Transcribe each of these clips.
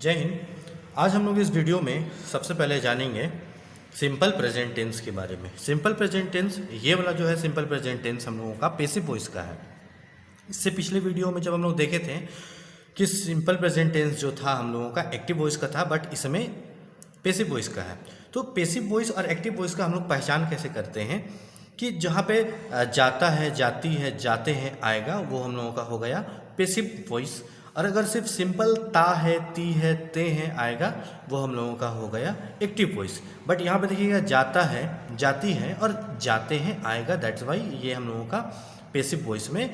जय हिंद। आज हम लोग इस वीडियो में सबसे पहले जानेंगे सिंपल प्रेजेंट टेंस के बारे में। सिंपल प्रेजेंट टेंस ये वाला जो है सिंपल प्रेजेंट टेंस हम लोगों का पैसिव वॉइस का है। इससे पिछले वीडियो में जब हम लोग देखे थे कि सिंपल प्रेजेंट टेंस जो था हम लोगों का एक्टिव वॉइस का था, बट इसमें पैसिव वॉइस का है। तो पैसिव वॉइस और एक्टिव वॉइस का हम लोग पहचान कैसे करते हैं कि जहाँ पे जाता है, जाती है, जाते हैं आएगा, वो हम लोगों का हो गया पैसिव वॉइस। और अगर सिर्फ सिंपल ता है, ती है, ते हैं आएगा, वो हम लोगों का हो गया एक्टिव वॉइस। बट यहाँ पे देखिएगा जाता है, जाती है और जाते हैं आएगा, दैट्स वाई ये हम लोगों का पैसिव वॉइस में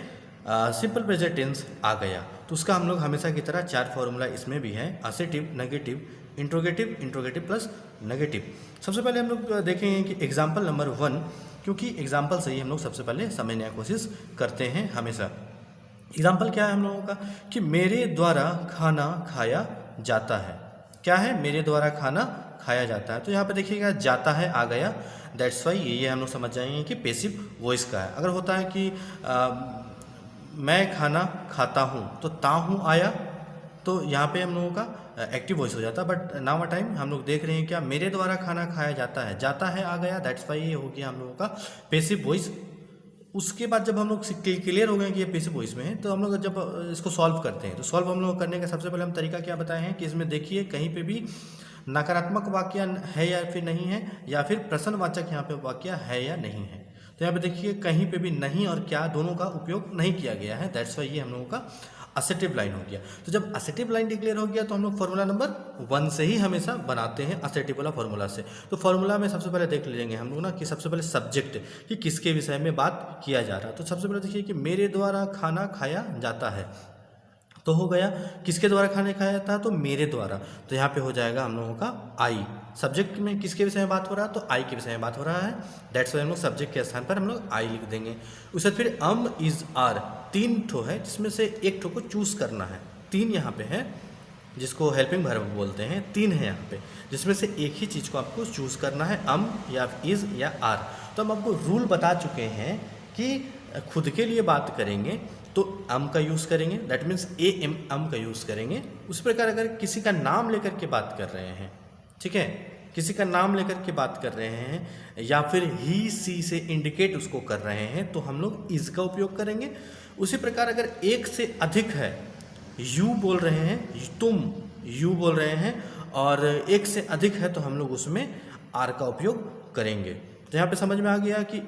सिंपल प्रेजेंट टेंस आ गया। तो उसका हम लोग हमेशा की तरह 4 फॉर्मूला इसमें भी है, assertive, negative, interrogative, interrogative plus negative. सबसे पहले हम लोग देखेंगे कि एग्जाम्पल नंबर 1, क्योंकि एग्जाम्पल से ही हम लोग सबसे पहले समझने की कोशिश करते हैं हमेशा। एग्जाम्पल क्या है हम लोगों का कि मेरे द्वारा खाना खाया जाता है। क्या है? मेरे द्वारा खाना खाया जाता है। तो यहाँ पे देखिएगा जाता है आ गया, दैट्स वाई ये हम लोग समझ जाएंगे कि पैसिव वॉइस का है। अगर होता है कि मैं खाना खाता हूँ तो ता हूँ आया, तो यहाँ पे हम लोगों का एक्टिव वॉइस हो जाता है। बट नाउ अ टाइम हम लोग देख रहे हैं क्या मेरे द्वारा खाना खाया जाता है, जाता है आ गया, दैट्स वाई ये हो गया हम लोगों का पैसिव वॉइस। उसके बाद जब हम लोग क्लियर हो गए कि ये पैसिव वॉइस में है, तो हम लोग जब इसको सॉल्व करते हैं, तो सॉल्व हम लोग करने का सबसे पहले हम तरीका क्या बताए हैं कि इसमें देखिए कहीं पे भी नकारात्मक वाक्य है या फिर नहीं है, या फिर प्रश्नवाचक यहाँ पे वाक्य है या नहीं है। तो यहाँ पे देखिए कहीं पे भी नहीं और क्या दोनों का उपयोग नहीं किया गया है, दैट्स वाई ये हम लोगों का असेटिव लाइन हो गया। तो जब असेटिव लाइन डिक्लेयर हो गया तो हम लोग फॉर्मूला नंबर 1 से ही हमेशा बनाते हैं, असेटिव वाला फॉर्मूला से। तो फॉर्मूला में सबसे पहले देख लेंगे हम लोग ना कि सबसे पहले सब्जेक्ट कि किसके विषय में बात किया जा रहा है। तो सबसे पहले देखिए कि मेरे द्वारा खाना खाया जाता है, तो हो गया किसके द्वारा खाना खाया जाता है, तो मेरे द्वारा। तो यहाँ पे हो जाएगा हम लोगों का आई। सब्जेक्ट में किसके विषय में बात हो रहा है, तो आई के विषय में बात हो रहा है, दैट्स वाई हम लोग सब्जेक्ट के स्थान पर हम लोग आई लिख देंगे। उसके बाद फिर इज आर 3 ठो है, जिसमें से एक ठो को चूज करना है। 3 यहाँ पे है जिसको हेल्पिंग वर्ब बोलते हैं, 3 है यहाँ पे, जिसमें से एक ही चीज़ को आपको चूज करना है, या इज या आर। तो हम आपको रूल बता चुके हैं कि खुद के लिए बात करेंगे तो का यूज़ करेंगे, दैट मीन्स am का यूज़ करेंगे। उस प्रकार अगर किसी का नाम लेकर के बात कर रहे हैं, ठीक है, किसी का नाम लेकर के बात कर रहे हैं या फिर ही सी से इंडिकेट उसको कर रहे हैं, तो हम लोग इज का उपयोग करेंगे। उसी प्रकार अगर एक से अधिक है, यू बोल रहे हैं, तुम यू बोल रहे हैं, और एक से अधिक है, तो हम लोग उसमें आर का उपयोग करेंगे। तो यहाँ पे समझ में आ गया कि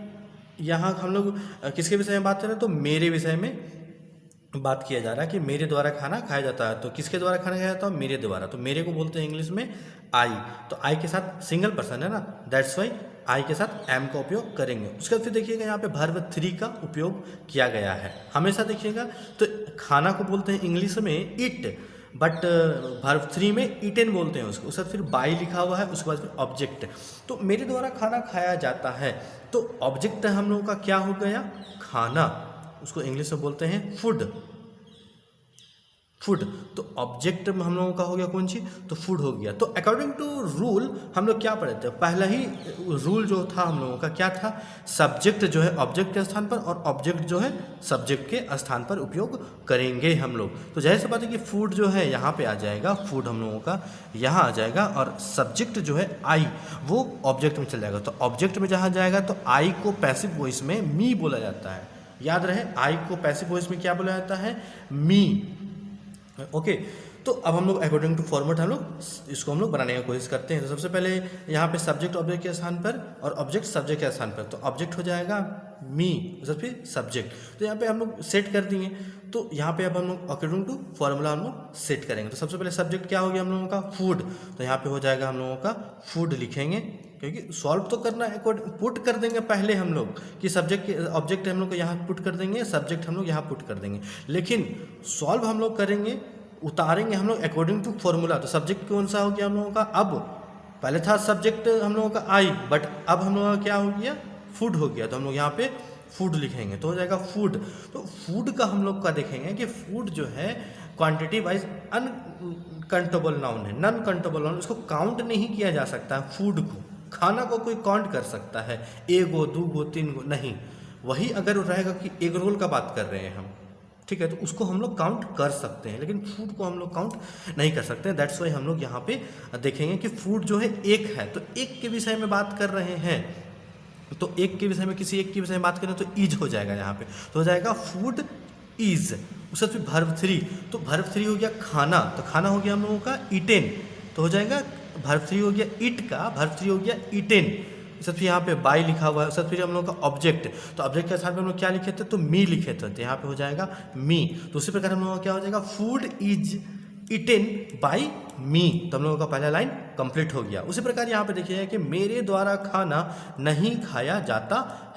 यहाँ हम लोग किसके विषय में बात कर रहे हैं, तो मेरे विषय में बात किया जा रहा है कि मेरे द्वारा खाना खाया जाता है। तो किसके द्वारा खाना खाया जाता है, मेरे द्वारा। तो मेरे को बोलते हैं इंग्लिश में आई। तो आई के साथ सिंगल पर्सन है ना, दैट्स वाई आई के साथ एम का उपयोग करेंगे। उसके बाद फिर देखिएगा यहाँ पे वर्ब 3 का उपयोग किया गया है हमेशा। देखिएगा तो खाना को बोलते हैं इंग्लिश में इट, बट वर्ब 3 में ईटेन बोलते हैं उसको। उसके बाद फिर बाई लिखा हुआ है, उसके बाद फिर ऑब्जेक्ट। तो मेरे द्वारा खाना खाया जाता है, तो ऑब्जेक्ट हम लोगों का क्या हो गया, खाना। उसको इंग्लिश में बोलते हैं फूड, फूड। तो ऑब्जेक्ट हम लोगों का हो गया कौन सी, तो फूड हो गया। तो अकॉर्डिंग टू रूल हम लोग क्या पढ़े थे, पहला ही रूल जो था हम लोगों का क्या था, सब्जेक्ट जो है ऑब्जेक्ट के स्थान पर और ऑब्जेक्ट जो है सब्जेक्ट के स्थान पर उपयोग करेंगे हम लोग। तो जाहिर सी बात है कि फूड जो है यहाँ पे आ जाएगा, फूड हम लोगों का यहाँ आ जाएगा, और सब्जेक्ट जो है आई वो ऑब्जेक्ट में चल जाएगा। तो ऑब्जेक्ट में जहाँ जाएगा तो आई को पैसिव वॉइस में मी बोला जाता है। याद रहे, आई को पैसिव वॉइस में क्या बोला जाता है, मी। ओके तो अब हम लोग अकॉर्डिंग टू फॉर्मेट हम लोग इसको हम लोग बनाने की कोशिश करते हैं। तो सबसे पहले यहाँ पे सब्जेक्ट ऑब्जेक्ट के स्थान पर और ऑब्जेक्ट सब्जेक्ट के स्थान पर, तो ऑब्जेक्ट हो जाएगा मी, फिर सब्जेक्ट। तो यहाँ पे हम लोग सेट कर दिए। तो यहाँ पे अब हम लोग अकॉर्डिंग टू फॉर्मूला हम लोग सेट करेंगे। तो सबसे पहले सब्जेक्ट क्या हो गया हम लोगों का, फूड। तो यहाँ पे हो जाएगा हम लोगों का फूड लिखेंगे, क्योंकि सॉल्व तो करना है, पुट कर देंगे पहले हम लोग कि सब्जेक्ट ऑब्जेक्ट हम लोग को यहाँ पुट कर देंगे, सब्जेक्ट हम लोग यहाँ पुट कर देंगे। लेकिन सॉल्व हम लोग करेंगे, उतारेंगे हम लोग अकॉर्डिंग टू फॉर्मूला। तो सब्जेक्ट कौन सा हो गया हम लोगों का, अब पहले था सब्जेक्ट हम लोगों का आई, बट अब हम लोगों का क्या हो गया, फूड हो गया। तो हम लोग यहाँ पे फूड लिखेंगे, तो हो जाएगा फूड। तो फूड का हम लोग का देखेंगे कि फूड जो है क्वांटिटी वाइज अनकाउंटेबल नाउन है, नॉन काउंटेबल नाउन, उसको काउंट नहीं किया जा सकता है। फूड को, खाना को कोई काउंट कर सकता है, 1 गो 2 गो 3 गो नहीं। वही अगर रहेगा कि एग रोल का बात कर रहे हैं हम, ठीक है, तो उसको हम लोग काउंट कर सकते हैं, लेकिन फूड को हम लोग काउंट नहीं कर सकते। दैट्स वाई हम लोग यहाँ पे देखेंगे कि फूड जो है एक है, तो एक के विषय में बात कर रहे हैं, तो एक के विषय में किसी एक के विषय में बात करें तो इज हो जाएगा यहाँ पे, तो हो जाएगा फूड इज। उसके फिर वर्ब 3, तो वर्ब 3 हो गया खाना, तो खाना हो गया हम लोगों का ईटेन, तो हो जाएगा वर्ब 3 हो गया ईट का, वर्ब 3 हो गया ईटेन। उसके फिर यहाँ पे बाय लिखा हुआ है, उसके फिर हम लोग का ऑब्जेक्ट, तो ऑब्जेक्ट के स्थान पे हम लोग क्या लिखे थे, तो मी लिखे थे, तो यहाँ पे हो जाएगा मी। तो उसी प्रकार हम लोगों का क्या हो जाएगा, फूड इज ईटेन बाय मी, तो हम लोगों का पहला लाइन कंप्लीट हो गया। उसी प्रकार यहाँ पे देखिए कि मेरे द्वारा खाना नहीं खाया जाता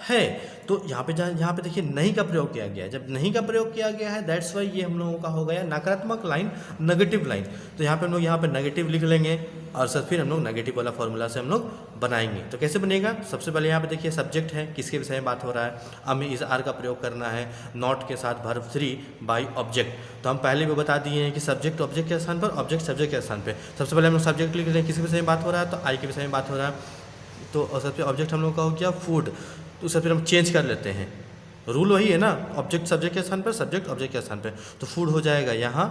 है, तो यहाँ पे देखिए नहीं का प्रयोग किया गया है। जब नहीं का प्रयोग किया गया है दैट्स वाई ये हम लोगों का हो गया नकारात्मक लाइन, नेगेटिव लाइन। तो यहाँ पे हम लोग यहाँ पे नेगेटिव लिख लेंगे और सर फिर हम लोग नेगेटिव वाला फॉर्मूला से हम लोग बनाएंगे। तो कैसे बनेगा, सबसे पहले यहाँ पे देखिए सब्जेक्ट है, किसके विषय में बात हो रहा है, हमें इस आर का प्रयोग करना है नॉट के साथ वर्ब 3 बाय ऑब्जेक्ट। तो हम पहले भी बता दिए हैं कि सब्जेक्ट ऑब्जेक्ट के स्थान पर, ऑब्जेक्ट सब्जेक्ट के स्थान पर। सबसे पहले हम लोग सब्जेक्ट लिख रहे हैं, किसके विषय में बात हो रहा है, तो आई के विषय में बात हो रहा है, तो सबसे ऑब्जेक्ट हम लोग का हो गया फूड, तो उससे फिर हम चेंज कर लेते हैं, रूल वही है ना, ऑब्जेक्ट सब्जेक्ट के स्थान पर, सब्जेक्ट ऑब्जेक्ट के स्थान पर, तो फूड हो जाएगा यहाँ,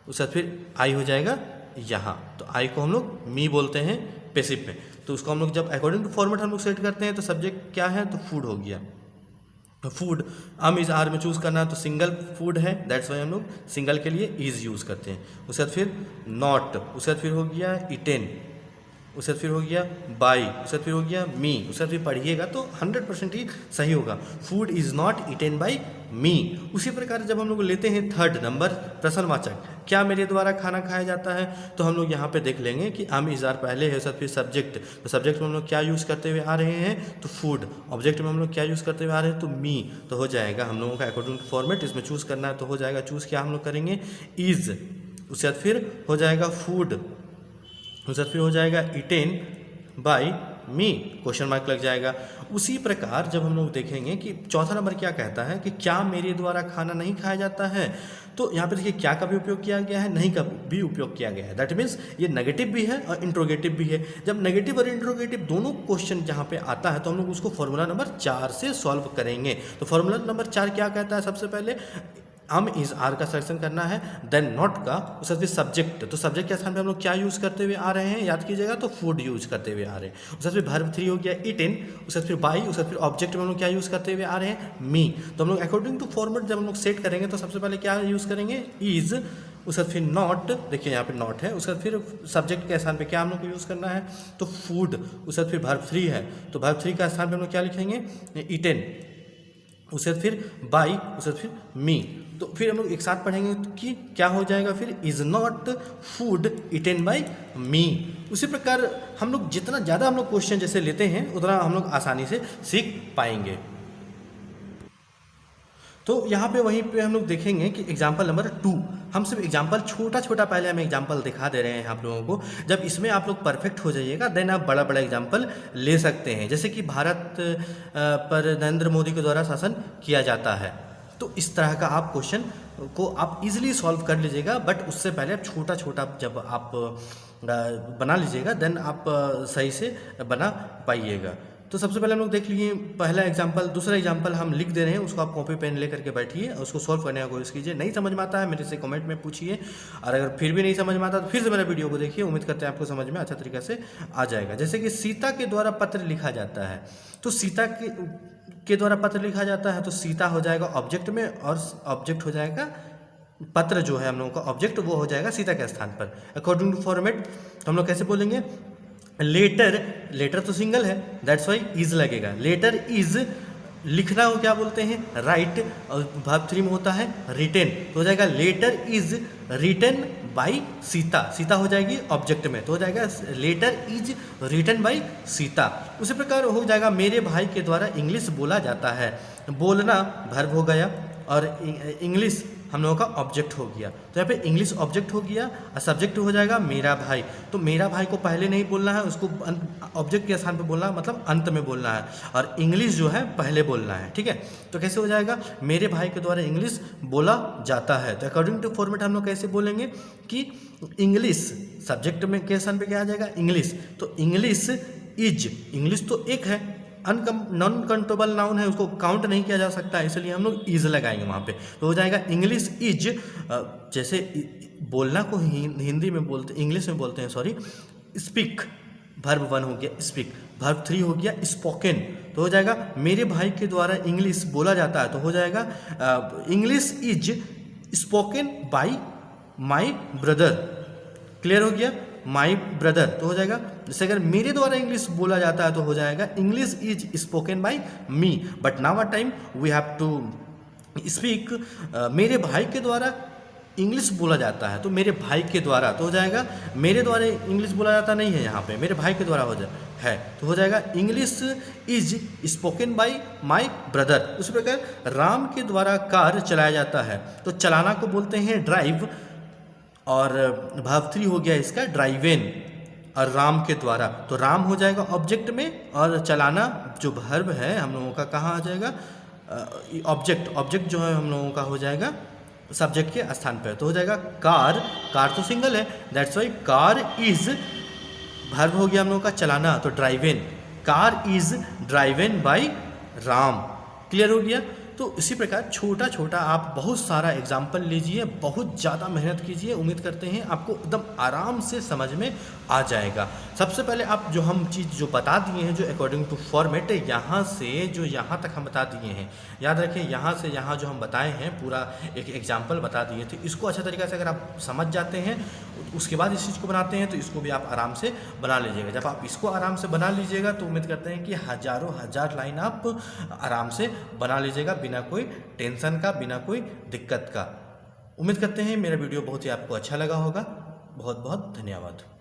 उसके बाद फिर आई हो जाएगा यहाँ, तो आई को हम लोग मी बोलते हैं पैसिव में। तो उसको हम लोग जब अकॉर्डिंग टू फॉर्मेट हम लोग सेट करते हैं, तो सब्जेक्ट क्या है, तो फूड हो गया, तो फूड हम इस आर में चूज़ करना है, तो सिंगल फूड है, दैट्स वाई हम लोग सिंगल के लिए इज यूज़ करते हैं। उसके बाद फिर नॉट, उसके बाद फिर हो गया इटेन, उसके बाद फिर हो गया बाई, उसके बाद फिर हो गया मी, उसके बाद फिर पढ़िएगा तो 100% ही सही होगा, food is not eaten by me. उसी प्रकार जब हम लोग लेते हैं थर्ड नंबर प्रश्नवाचक, क्या मेरे द्वारा खाना खाया जाता है, तो हम लोग यहाँ पे देख लेंगे कि हम इस बार पहले है, फिर सब्जेक्ट, तो सब्जेक्ट में हम लोग क्या यूज़ करते हुए आ रहे हैं, तो फूड, ऑब्जेक्ट में हम लोग क्या यूज़ करते हुए आ रहे हैं, तो मी, तो हो जाएगा हम लोगों का अकॉर्डिंग टू फॉर्मेट इसमें चूज़ करना है, तो हो जाएगा चूज़ क्या हम लोग करेंगे इज, उसके बाद फिर हो जाएगा फूड, उसके बाद फिर हो जाएगा ईटेन बाय मी, क्वेश्चन मार्क लग जाएगा। उसी प्रकार जब हम लोग देखेंगे कि चौथा नंबर क्या कहता है कि क्या मेरे द्वारा खाना नहीं खाया जाता है, तो यहाँ पे देखिए क्या का भी उपयोग किया गया है, नहीं का भी उपयोग किया गया है, दैट मीन्स ये नेगेटिव भी है और इंट्रोगेटिव भी है। जब नेगेटिव और इंट्रोगेटिव दोनों क्वेश्चन जहाँ पे आता है तो हम लोग उसको फॉर्मूला नंबर 4 से सॉल्व करेंगे। तो फॉर्मूला नंबर 4 क्या कहता है, सबसे पहले हम इस आर का सिलेक्शन करना है, देन नॉट का, उसके बाद फिर सब्जेक्ट, तो सब्जेक्ट के स्थान पे हम लोग क्या यूज़ करते हुए आ रहे हैं, याद कीजिएगा, तो फूड यूज़ करते हुए आ रहे हैं। उसके बाद फिर वर्ब 3 हो गया ईटेन, उसके बाद फिर बाई, उसके बाद फिर ऑब्जेक्ट में हम लोग क्या यूज़ करते हुए आ रहे हैं, मी। तो हम लोग अकॉर्डिंग टू फॉर्मेट जब हम लोग सेट करेंगे तो सबसे पहले क्या यूज़ करेंगे इज, उसके बाद फिर नॉट, देखिए यहाँ पे नॉट है, उसके बाद फिर सब्जेक्ट के स्थान पे क्या हम लोग को यूज़ करना है, तो फूड, उसके बाद फिर वर्ब 3 है, तो वर्ब 3 का स्थान पे हम लोग क्या लिखेंगे ईटेन, उसके बाद फिर बाई, उसके बाद फिर मी। तो फिर हम लोग एक साथ पढ़ेंगे कि क्या हो जाएगा, फिर is not food eaten by me. उसी प्रकार हम लोग जितना ज़्यादा हम लोग क्वेश्चन जैसे लेते हैं उतना हम लोग आसानी से सीख पाएंगे। तो यहाँ पे वहीं पे हम लोग देखेंगे कि एग्जाम्पल नंबर 2, हम सिर्फ एग्जाम्पल छोटा छोटा पहले हम एग्जाम्पल दिखा दे रहे हैं आप लोगों को। जब इसमें आप लोग परफेक्ट हो जाइएगा देन आप बड़ा बड़ा एग्जाम्पल ले सकते हैं। जैसे कि भारत पर नरेंद्र मोदी के द्वारा शासन किया जाता है, तो इस तरह का आप क्वेश्चन को आप इजीली सॉल्व कर लीजिएगा, बट उससे पहले आप छोटा छोटा जब आप बना लीजिएगा देन आप सही से बना पाइएगा। तो सबसे पहले हम लोग देख लीजिए पहला एग्जाम्पल, दूसरा एग्जाम्पल हम लिख दे रहे हैं, उसको आप कॉपी पेन लेकर के बैठिए और उसको सॉल्व करने का कोशिश कीजिए। नहीं समझ में आता है मेरे से कमेंट में पूछिए, और अगर फिर भी नहीं समझ में आता तो फिर से मेरा वीडियो को देखिए, उम्मीद करते हैं आपको समझ में अच्छा तरीके से आ जाएगा। जैसे कि सीता के द्वारा पत्र लिखा जाता है, तो सीता के द्वारा पत्र लिखा जाता है, तो सीता हो जाएगा ऑब्जेक्ट में और ऑब्जेक्ट हो जाएगा पत्र, जो है हम लोगों का ऑब्जेक्ट वो हो जाएगा सीता के स्थान पर। अकॉर्डिंग टू फॉर्मेट तो हम लोग कैसे बोलेंगे, लेटर, लेटर तो सिंगल है दैट्स वाई इज लगेगा, लेटर इज लिखना को क्या बोलते हैं राइट, और वर्ब 3 में होता है रिटेन, तो हो जाएगा letter is written by Sita, Sita हो जाएगी ऑब्जेक्ट में, तो हो जाएगा letter is written by Sita. उसी प्रकार हो जाएगा मेरे भाई के द्वारा इंग्लिश बोला जाता है, बोलना वर्ब हो गया और इंग्लिश हम लोगों का ऑब्जेक्ट हो गया, तो यहाँ पे इंग्लिश ऑब्जेक्ट हो गया और सब्जेक्ट हो जाएगा मेरा भाई। तो मेरा भाई को पहले नहीं बोलना है, उसको ऑब्जेक्ट के स्थान पे बोलना है, मतलब अंत में बोलना है, और इंग्लिश जो है पहले बोलना है, ठीक है। तो कैसे हो जाएगा, मेरे भाई के द्वारा इंग्लिश बोला जाता है। तो अकॉर्डिंग टू फॉर्मेट हम लोग कैसे बोलेंगे कि इंग्लिश सब्जेक्ट में के स्थान पे क्या आ जाएगा इंग्लिश, तो इंग्लिश इज, इंग्लिश तो एक है नॉन काउंटेबल नाउन है, उसको काउंट नहीं किया जा सकता, इसलिए हम लोग इज लगाएंगे वहाँ पे। तो हो जाएगा इंग्लिश इज, जैसे बोलना को हिंदी में बोलते, इंग्लिश में बोलते हैं सॉरी, स्पीक, वर्ब 1 हो गया स्पीक, वर्ब 3 हो गया स्पोकन। तो हो जाएगा मेरे भाई के द्वारा इंग्लिश बोला जाता है, तो हो जाएगा English is spoken bye my brother. Clear हो गया, माई ब्रदर। तो हो जाएगा जैसे अगर मेरे द्वारा इंग्लिश बोला जाता है तो हो जाएगा English is spoken by me, but now a time we have to speak, मेरे भाई के द्वारा इंग्लिश बोला जाता है, तो मेरे भाई के द्वारा, तो हो जाएगा मेरे द्वारा इंग्लिश बोला जाता नहीं है यहाँ पे, मेरे भाई के द्वारा हो जाए है, तो हो जाएगा English is spoken bye my brother. उसी प्रकार राम के द्वारा कार चलाया जाता है, तो चलाना को बोलते हैं ड्राइव, और वर्ब 3 हो गया इसका ड्राइवेन, और राम के द्वारा, तो राम हो जाएगा ऑब्जेक्ट में, और चलाना जो वर्ब है हम लोगों का कहाँ आ जाएगा, ऑब्जेक्ट जो है हम लोगों का हो जाएगा सब्जेक्ट के स्थान पर। तो हो जाएगा कार, कार तो सिंगल है, that's why car is, verb हो गया हम लोगों का चलाना, तो driven, car is driven by Ram. Clear हो गया। तो इसी प्रकार छोटा छोटा आप बहुत सारा एग्जाम्पल लीजिए, बहुत ज़्यादा मेहनत कीजिए, उम्मीद करते हैं आपको एकदम आराम से समझ में आ जाएगा। सबसे पहले आप जो हम चीज़ जो बता दिए हैं, जो अकॉर्डिंग टू फॉर्मेट, यहाँ से जो यहाँ तक हम बता दिए हैं, याद रखें यहाँ से यहाँ जो हम बताए हैं पूरा एक एग्जाम्पल बता दिए थे, इसको अच्छे तरीके से अगर आप समझ जाते हैं उसके बाद इस चीज़ को बनाते हैं तो इसको भी आप आराम से बना लीजिएगा। जब आप इसको आराम से बना लीजिएगा तो उम्मीद करते हैं कि हज़ारों हज़ार लाइन आप आराम से बना लीजिएगा, बिना कोई टेंशन का, बिना कोई दिक्कत का। उम्मीद करते हैं मेरा वीडियो बहुत ही आपको अच्छा लगा होगा। बहुत बहुत धन्यवाद।